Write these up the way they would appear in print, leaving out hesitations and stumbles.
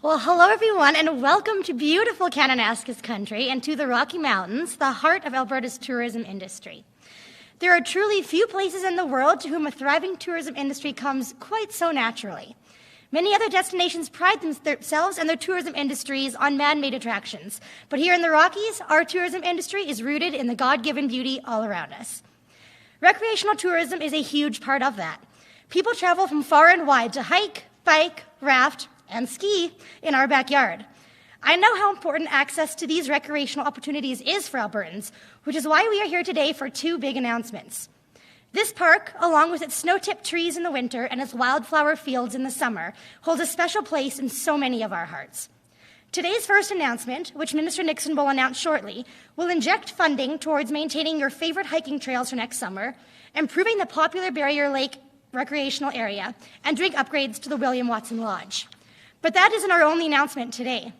Well, hello everyone, and welcome to beautiful Kananaskis country and to the Rocky Mountains, the heart of Alberta's tourism industry. There are truly few places in the world to whom a thriving tourism industry comes quite so naturally. Many other destinations pride themselves and their tourism industries on man-made attractions, but here in the Rockies, our tourism industry is rooted in the God-given beauty all around us. Recreational tourism is a huge part of that. People travel from far and wide to hike, bike, raft, and ski in our backyard. I know how important access to these recreational opportunities is for Albertans, which is why we are here today for two big announcements. This park, along with its snow-tipped trees in the winter and its wildflower fields in the summer, holds a special place in so many of our hearts. Today's first announcement, which Minister Nixon will announce shortly, will inject funding towards maintaining your favorite hiking trails for next summer, improving the popular Barrier Lake recreational area, and drink upgrades to the William Watson Lodge. But that isn't our only announcement today.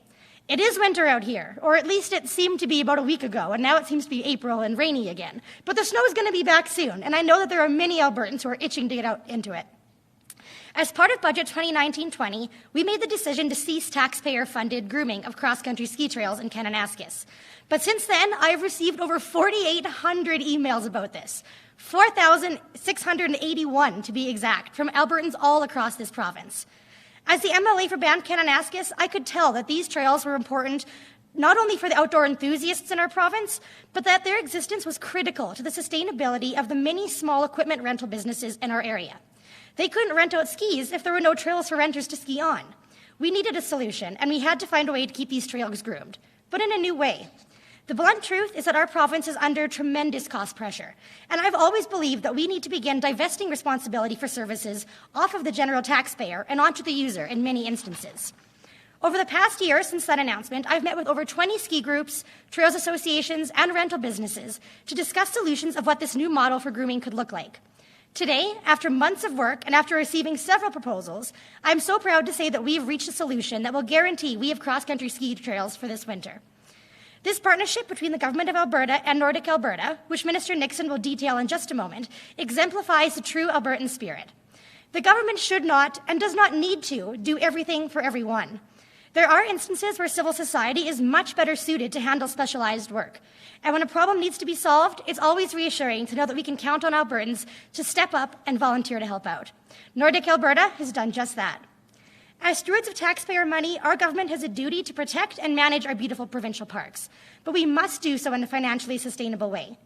It is winter out here, or at least it seemed to be about a week ago, and now it seems to be April and rainy again. But the snow is going to be back soon, and I know that there are many Albertans who are itching to get out into it. As part of Budget 2019-20, we made the decision to cease taxpayer-funded grooming of cross-country ski trails in Kananaskis. But since then, I have received over 4,800 emails about this, 4,681 to be exact, from Albertans all across this province. As the MLA for Banff Kananaskis, I could tell that these trails were important not only for the outdoor enthusiasts in our province, but that their existence was critical to the sustainability of the many small equipment rental businesses in our area. They couldn't rent out skis if there were no trails for renters to ski on. We needed a solution, and we had to find a way to keep these trails groomed, but in a new way. The blunt truth is that our province is under tremendous cost pressure, and I've always believed that we need to begin divesting responsibility for services off of the general taxpayer and onto the user in many instances. Over the past year since that announcement, I've met with over 20 ski groups, trails associations, and rental businesses to discuss solutions of what this new model for grooming could look like. Today, after months of work and after receiving several proposals, I'm so proud to say that we've reached a solution that will guarantee we have cross-country ski trails for this winter. This partnership between the Government of Alberta and Nordic Alberta, which Minister Nixon will detail in just a moment, exemplifies the true Albertan spirit. The government should not and does not need to do everything for everyone. There are instances where civil society is much better suited to handle specialized work. And when a problem needs to be solved, it's always reassuring to know that we can count on Albertans to step up and volunteer to help out. Nordic Alberta has done just that. As stewards of taxpayer money, our government has a duty to protect and manage our beautiful provincial parks, but we must do so in a financially sustainable way.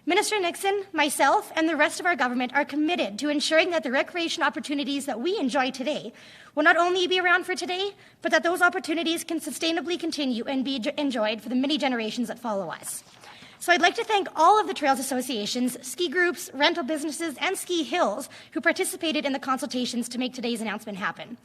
Minister Nixon, myself, and the rest of our government are committed to ensuring that the recreation opportunities that we enjoy today will not only be around for today, but that those opportunities can sustainably continue and be enjoyed for the many generations that follow us. So I'd like to thank all of the trails associations, ski groups, rental businesses, and ski hills who participated in the consultations to make today's announcement happen.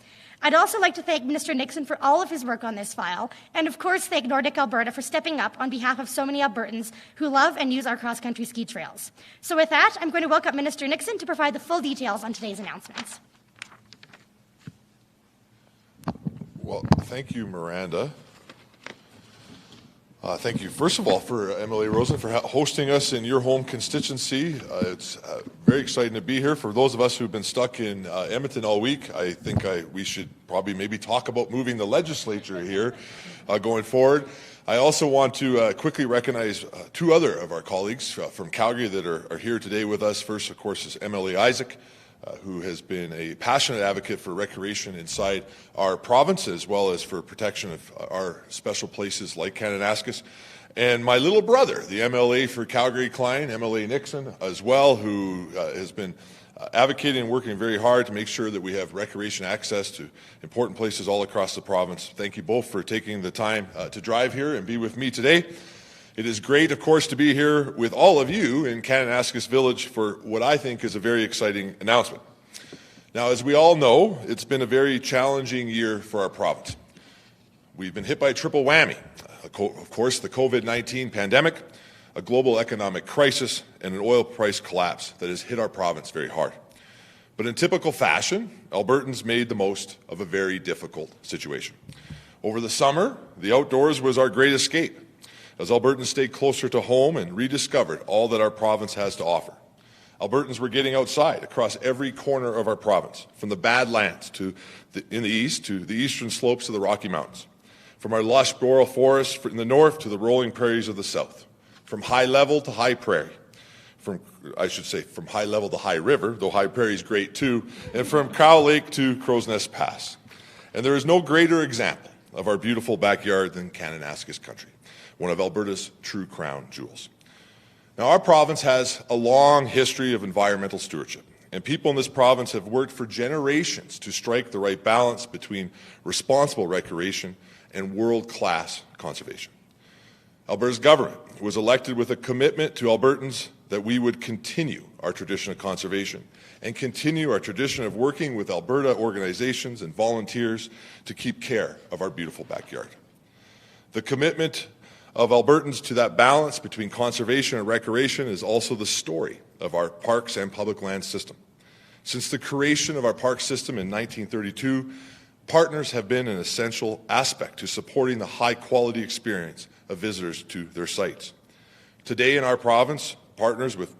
I'd also like to thank Minister Nixon for all of his work on this file, and of course thank Nordic Alberta for stepping up on behalf of so many Albertans who love and use our cross-country ski trails. So with that, I'm going to welcome Minister Nixon to provide the full details on today's announcements. Well, thank you, Miranda. Thank you, first of all, for MLA Rosen for hosting us in your home constituency. It's very exciting to be here. For those of us who've been stuck in Edmonton all week, I think we should probably maybe talk about moving the legislature here going forward. I also want to quickly recognize two other of our colleagues from Calgary that are here today with us. First, of course, is MLA Isaac, who has been a passionate advocate for recreation inside our province, as well as for protection of our special places like Kananaskis. And my little brother, the MLA for Calgary-Klein, MLA Nixon, as well, who has been advocating and working very hard to make sure that we have recreation access to important places all across the province. Thank you both for taking the time to drive here and be with me today. It is great, of course, to be here with all of you in Kananaskis Village for what I think is a very exciting announcement. Now, as we all know, it's been a very challenging year for our province. We've been hit by a triple whammy. Of course, the COVID-19 pandemic, a global economic crisis, and an oil price collapse that has hit our province very hard. But in typical fashion, Albertans made the most of a very difficult situation. Over the summer, the outdoors was our great escape, as Albertans stayed closer to home and rediscovered all that our province has to offer. Albertans were getting outside across every corner of our province, from the Badlands in the east to the eastern slopes of the Rocky Mountains, from our lush boreal forests in the north to the rolling prairies of the south, from high level to high prairie, from high level to high river, though high prairie is great too, and from Cow Lake to Crow's Nest Pass. And there is no greater example of our beautiful backyard than Kananaskis country, one of Alberta's true crown jewels. Now, our province has a long history of environmental stewardship, and people in this province have worked for generations to strike the right balance between responsible recreation and world-class conservation. Alberta's government was elected with a commitment to Albertans that we would continue our tradition of conservation and continue our tradition of working with Alberta organizations and volunteers to keep care of our beautiful backyard. The commitment of Albertans to that balance between conservation and recreation is also the story of our parks and public land system. Since the creation of our park system in 1932, partners have been an essential aspect to supporting the high-quality experience of visitors to their sites. Today in our province, partners with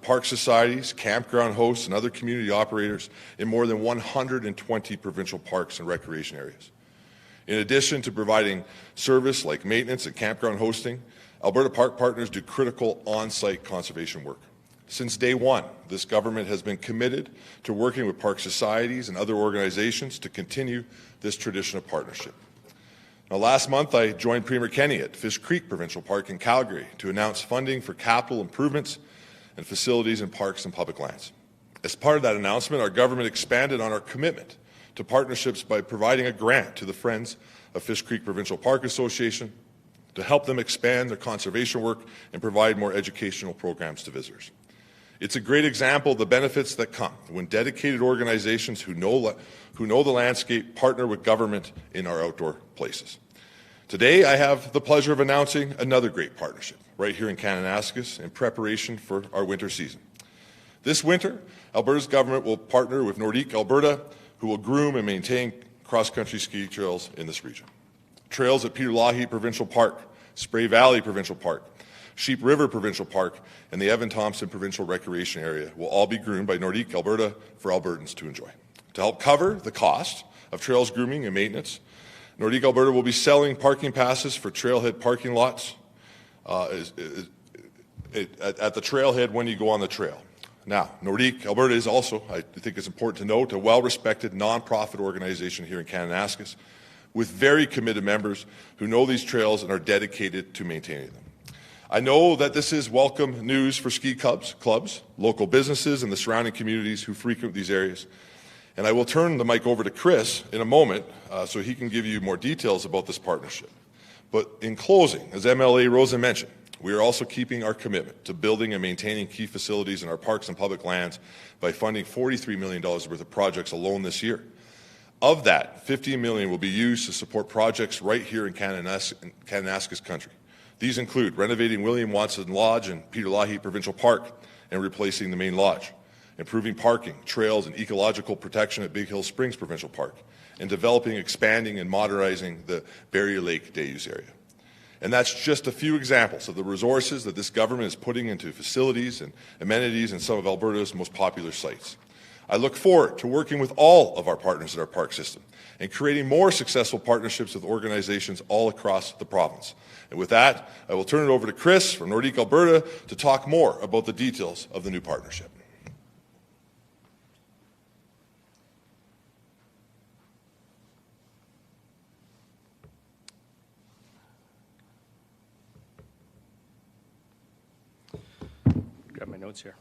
park societies, campground hosts, and other community operators in more than 120 provincial parks and recreation areas. In addition to providing service like maintenance and campground hosting, Alberta Park Partners do critical on-site conservation work. Since day one, this government has been committed to working with park societies and other organizations to continue this tradition of partnership. Now, last month, I joined Premier Kenney at Fish Creek Provincial Park in Calgary to announce funding for capital improvements and facilities in parks and public lands. As part of that announcement, our government expanded on our commitment to partnerships by providing a grant to the Friends of Fish Creek Provincial Park Association to help them expand their conservation work and provide more educational programs to visitors. It's a great example of the benefits that come when dedicated organizations who know the landscape partner with government in our outdoor places. Today, I have the pleasure of announcing another great partnership right here in Kananaskis in preparation for our winter season. This winter, Alberta's government will partner with Nordique Alberta, who will groom and maintain cross-country ski trails in this region. Trails at Peter Lougheed Provincial Park, Spray Valley Provincial Park, Sheep River Provincial Park, and the Evan Thompson Provincial Recreation Area will all be groomed by Nordique Alberta for Albertans to enjoy. To help cover the cost of trails grooming and maintenance, Nordique Alberta will be selling parking passes for trailhead parking lots at the trailhead when you go on the trail. Now, Nordique Alberta is also, I think it's important to note, a well-respected nonprofit organization here in Kananaskis with very committed members who know these trails and are dedicated to maintaining them. I know that this is welcome news for ski clubs, local businesses, and the surrounding communities who frequent these areas. And I will turn the mic over to Chris in a moment so he can give you more details about this partnership. But in closing, as MLA Rosen mentioned, we are also keeping our commitment to building and maintaining key facilities in our parks and public lands by funding $43 million worth of projects alone this year. Of that, $15 million will be used to support projects right here in Kananaskis country. These include renovating William Watson Lodge and Peter Lougheed Provincial Park and replacing the main lodge, improving parking, trails, and ecological protection at Big Hill Springs Provincial Park, and developing, expanding, and modernizing the Barrier Lake Day-Use area. And that's just a few examples of the resources that this government is putting into facilities and amenities in some of Alberta's most popular sites. I look forward to working with all of our partners in our park system and creating more successful partnerships with organizations all across the province. And with that, I will turn it over to Chris from Nordique Alberta to talk more about the details of the new partnership. Grab my notes here.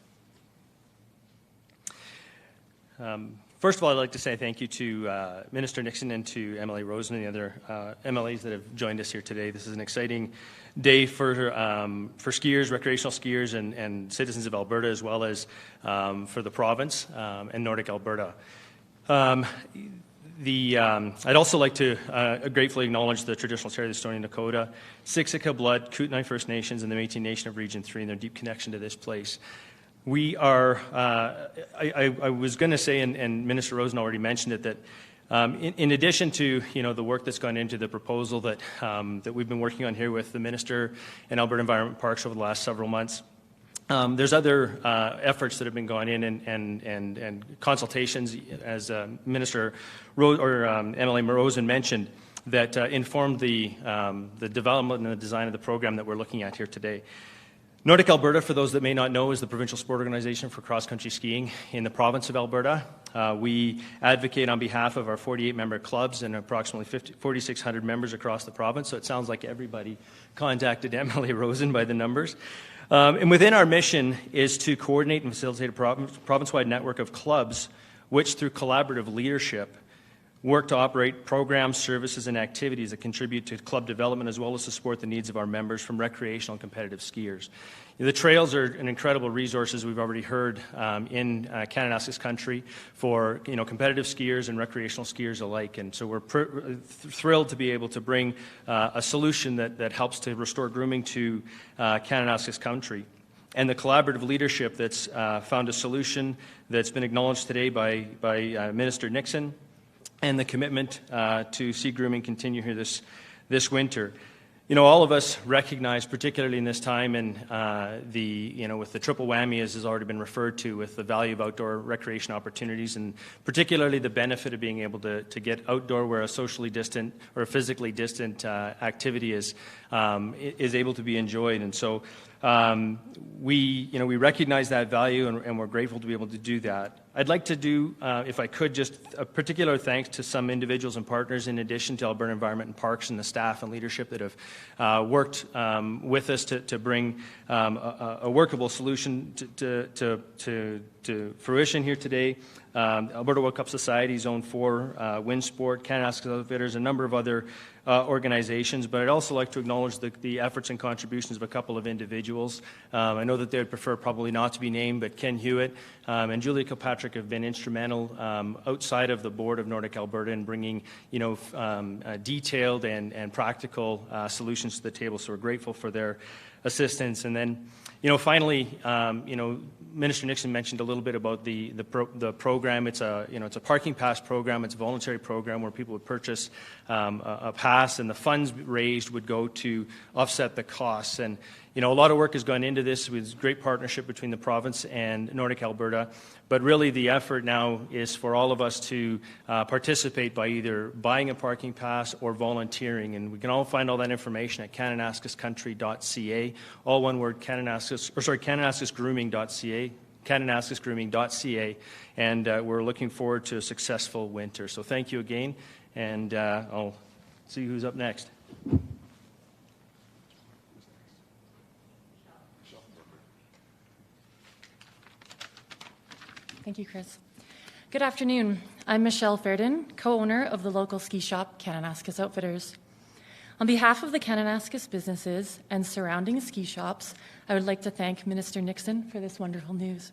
First of all, I'd like to say thank you to Minister Nixon and to MLA Rosen and the other MLAs that have joined us here today. This is an exciting day for skiers, recreational skiers, and citizens of Alberta, as well as for the province and Nordique Alberta. I'd also like to gratefully acknowledge the traditional territory of the Stoney Nakoda, Siksika Blood, Kootenai First Nations, and the Métis Nation of Region 3 and their deep connection to this place. We are, I was going to say, and Minister Rosen already mentioned it, that in addition to the work that's gone into the proposal that we've been working on here with the Minister and Alberta Environment Parks over the last several months, There's other efforts that have been going in and consultations, as Minister MLA Rosen mentioned, that informed the development and the design of the program that we're looking at here today. Nordic Alberta, for those that may not know, is the provincial sport organization for cross-country skiing in the province of Alberta. We advocate on behalf of our 48-member clubs and approximately 4,600 members across the province, so it sounds like everybody contacted MLA Rosen by the numbers. And within our mission is to coordinate and facilitate a province-wide network of clubs which, through collaborative leadership, work to operate programs, services, and activities that contribute to club development as well as to support the needs of our members, from recreational and competitive skiers. The trails are an incredible resource, as we've already heard, in Kananaskis country for competitive skiers and recreational skiers alike. And so we're thrilled to be able to bring a solution that helps to restore grooming to Kananaskis country. And the collaborative leadership that's found a solution that's been acknowledged today by Minister Nixon, and the commitment to see grooming continue here this winter. All of us recognize, particularly in this time, and with the triple whammy, as has already been referred to, with the value of outdoor recreation opportunities, and particularly the benefit of being able to get outdoor where a socially distant or a physically distant activity is able to be enjoyed. And so we recognize that value, and we're grateful to be able to do that. I'd like to do, if I could, just a particular thanks to some individuals and partners, in addition to Alberta Environment and Parks and the staff and leadership that have worked with us to bring a workable solution to fruition here today. Alberta World Cup Society, Zone 4, Wind Sport, Kananaskis Outfitters, a number of other organizations, but I'd also like to acknowledge the efforts and contributions of a couple of individuals. I know that they would prefer probably not to be named, but Ken Hewitt and Julia Kilpatrick have been instrumental outside of the board of Nordic Alberta in bringing detailed and practical solutions to the table, so we're grateful for their assistance. And then finally, Minister Nixon mentioned a little bit about the program. It's a parking pass program. It's a voluntary program where people would purchase a pass, and the funds raised would go to offset the costs. And a lot of work has gone into this with great partnership between the province and Nordic Alberta. But really, the effort now is for all of us to participate by either buying a parking pass or volunteering. And we can all find all that information at kananaskiscountry.ca. All one word, kananaskisgrooming.ca. kananaskisgrooming.ca. And we're looking forward to a successful winter. So thank you again, and I'll see who's up next. Thank you, Chris. Good afternoon. I'm Michelle Ferrin, co-owner of the local ski shop, Kananaskis Outfitters. On behalf of the Kananaskis businesses and surrounding ski shops, I would like to thank Minister Nixon for this wonderful news.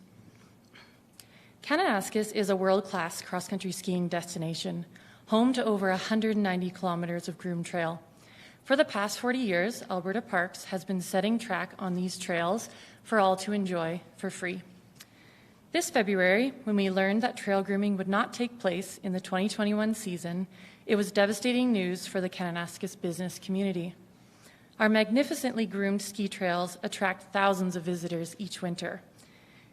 Kananaskis is a world-class cross-country skiing destination, home to over 190 kilometers of groomed trail. For the past 40 years, Alberta Parks has been setting track on these trails for all to enjoy for free. This February, when we learned that trail grooming would not take place in the 2021 season, it was devastating news for the Kananaskis business community. Our magnificently groomed ski trails attract thousands of visitors each winter.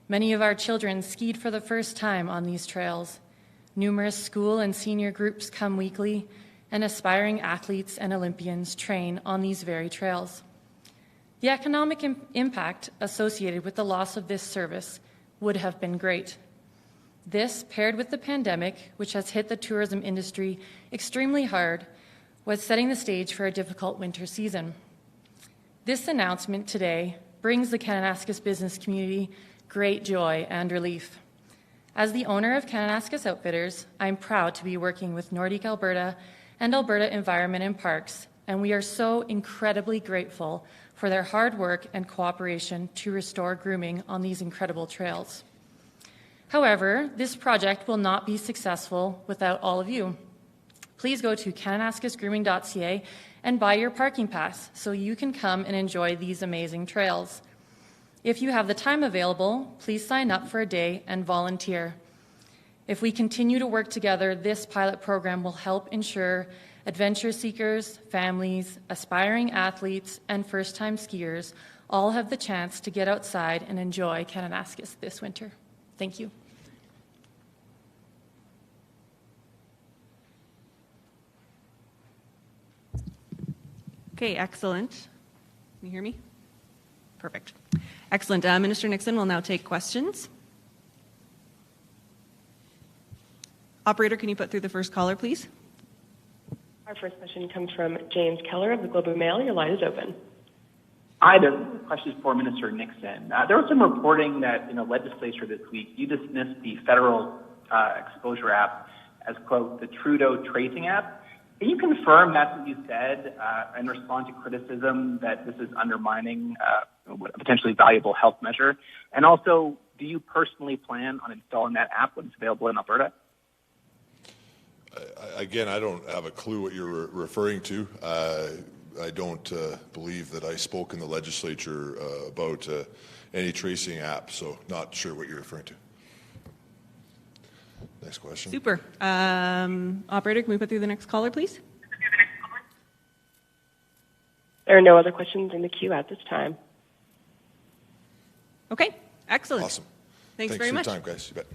Many of our children skied for the first time on these trails. Numerous school and senior groups come weekly, and aspiring athletes and Olympians train on these very trails. The economic impact associated with the loss of this service would have been great. This, paired with the pandemic, which has hit the tourism industry extremely hard, was setting the stage for a difficult winter season. This announcement today brings the Kananaskis business community great joy and relief. As the owner of Kananaskis Outfitters, I'm proud to be working with Nordic Alberta and Alberta Environment and Parks, and we are so incredibly grateful for their hard work and cooperation to restore grooming on these incredible trails. However, this project will not be successful without all of you. Please go to kananaskisgrooming.ca and buy your parking pass so you can come and enjoy these amazing trails. If you have the time available, please sign up for a day and volunteer. If we continue to work together, this pilot program will help ensure adventure seekers, families, aspiring athletes, and first-time skiers all have the chance to get outside and enjoy Kananaskis this winter. Thank you. Okay, excellent. Can you hear me? Perfect. Excellent. Minister Nixon will now take questions. Operator, can you put through the first caller, please? Our first question comes from James Keller of the Globe and Mail. Your line is open. Hi, the question is for Minister Nixon. There was some reporting that in the legislature this week, you dismissed the federal exposure app as, quote, the Trudeau tracing app. Can you confirm that's what you said and respond to criticism that this is undermining a potentially valuable health measure? And also, do you personally plan on installing that app when it's available in Alberta? Again, I don't have a clue what you're referring to. I don't believe that I spoke in the legislature about any tracing app, so not sure what you're referring to. Next question. Super. Operator, can we put through the next caller, please? There are no other questions in the queue at this time. Okay, excellent. Awesome. Thanks for very much. your time, guys. You bet.